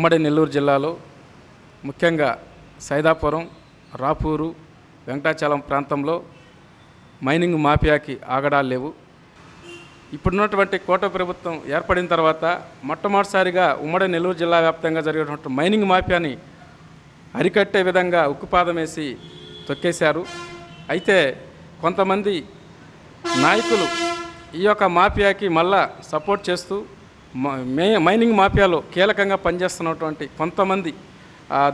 ఉమ్మడి నెల్లూరు జిల్లాలో ముఖ్యంగా సైదాపురం, రాపూరు, వెంకటాచలం ప్రాంతంలో మైనింగ్ మాఫియాకి ఆగడాలు లేవు. ఇప్పుడున్నటువంటి కోట ప్రభుత్వం ఏర్పడిన తర్వాత మొట్టమొదటిసారిగా ఉమ్మడి నెల్లూరు జిల్లా వ్యాప్తంగా జరిగేటువంటి మైనింగ్ మాఫియాని అరికట్టే విధంగా ఉక్కుపాదం వేసి తొక్కేశారు. అయితే కొంతమంది నాయకులు ఈ యొక్క మాఫియాకి మళ్ళా సపోర్ట్ చేస్తూ మైనింగ్ మాఫియాలో కీలకంగా పనిచేస్తున్నటువంటి కొంతమంది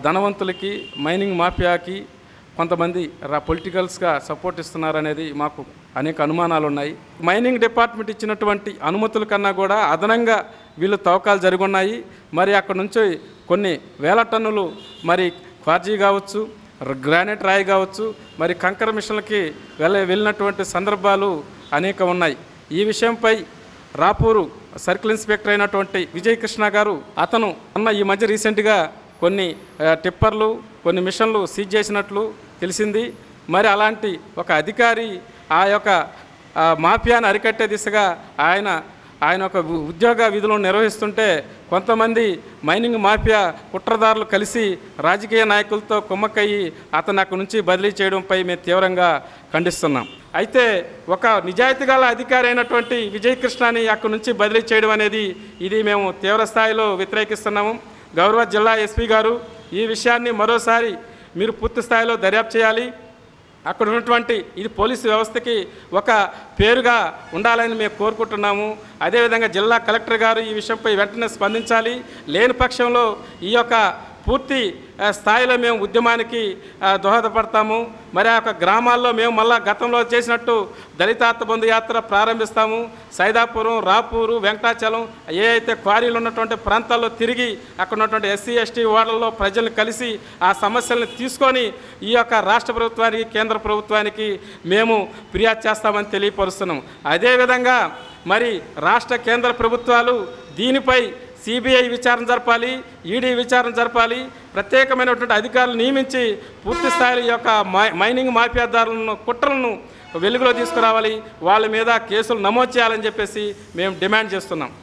ధనవంతులకి మైనింగ్ మాఫియాకి కొంతమంది పొలిటికల్స్గా సపోర్ట్ ఇస్తున్నారనేది మాకు అనేక అనుమానాలు ఉన్నాయి. మైనింగ్ డిపార్ట్మెంట్ ఇచ్చినటువంటి అనుమతుల కన్నా కూడా అదనంగా వీళ్ళు తవ్వకాలు జరుగున్నాయి. మరి అక్కడ నుంచి కొన్ని వేల టన్నులు మరి క్వార్జీ కావచ్చు, గ్రానైట్ రాయి కావచ్చు, మరి కంకర మిషన్లకి వెళ్ళినటువంటి సందర్భాలు అనేక ఉన్నాయి. ఈ విషయంపై రాపూరు సర్కిల్ ఇన్స్పెక్టర్ అయినటువంటి విజయ్ కృష్ణ గారు అతను ఈ మధ్య రీసెంట్గా కొన్ని టిప్పర్లు, కొన్ని మిషన్లు సీజ్ చేసినట్లు తెలిసింది. మరి అలాంటి ఒక అధికారి ఆ యొక్క మాఫియాను అరికట్టే దిశగా ఆయన ఒక ఉద్యోగ విధులను నిర్వహిస్తుంటే కొంతమంది మైనింగ్ మాఫియా కుట్రదారులు కలిసి రాజకీయ నాయకులతో కుమ్మక్కయ్యి అతను అక్కడి నుంచి బదిలీ చేయడంపై మేము తీవ్రంగా ఖండిస్తున్నాం. అయితే ఒక నిజాయితీ గల అధికారి అయినటువంటి విజయ్ కృష్ణని అక్కడి నుంచి బదిలీ చేయడం అనేది ఇది మేము తీవ్ర స్థాయిలో వ్యతిరేకిస్తున్నాము. గౌరవ జిల్లా ఎస్పీ గారు ఈ విషయాన్ని మరోసారి మీరు పూర్తి స్థాయిలో దర్యాప్తు చేయాలి. అక్కడ ఉన్నటువంటి ఇది పోలీసు వ్యవస్థకి ఒక పేరుగా ఉండాలని మేము కోరుకుంటున్నాము. అదేవిధంగా జిల్లా కలెక్టర్ గారు ఈ విషయంపై వెంటనే స్పందించాలి. లేని పక్షంలో ఈ యొక్క పూర్తి స్థాయిలో మేము ఉద్యమానికి దోహదపడతాము. మరి ఆ గ్రామాల్లో మేము మళ్ళా గతంలో చేసినట్టు దళితాత్మ బంధు యాత్ర ప్రారంభిస్తాము. సైదాపురం, రాపూరు, వెంకటాచలం ఏ అయితే క్వారీలు ఉన్నటువంటి ప్రాంతాల్లో తిరిగి అక్కడ ఉన్నటువంటి ఎస్సీ ఎస్టీ వార్డుల్లో ప్రజలను కలిసి ఆ సమస్యలను తీసుకొని ఈ యొక్క రాష్ట్ర ప్రభుత్వానికి, కేంద్ర ప్రభుత్వానికి మేము ఫిర్యాదు చేస్తామని తెలియపరుస్తున్నాం. అదేవిధంగా మరి రాష్ట్ర కేంద్ర ప్రభుత్వాలు దీనిపై సిబిఐ విచారణ జరపాలి, ఈడీ విచారణ జరపాలి, ప్రత్యేకమైనటువంటి అధికారులు నియమించి పూర్తి స్థాయిలో ఈ యొక్క మైనింగ్ మాఫియాదారులను కుట్రలను వెలుగులో తీసుకురావాలి, వాళ్ళ మీద కేసులు నమోదు చేయాలని చెప్పేసి మేము డిమాండ్ చేస్తున్నాం.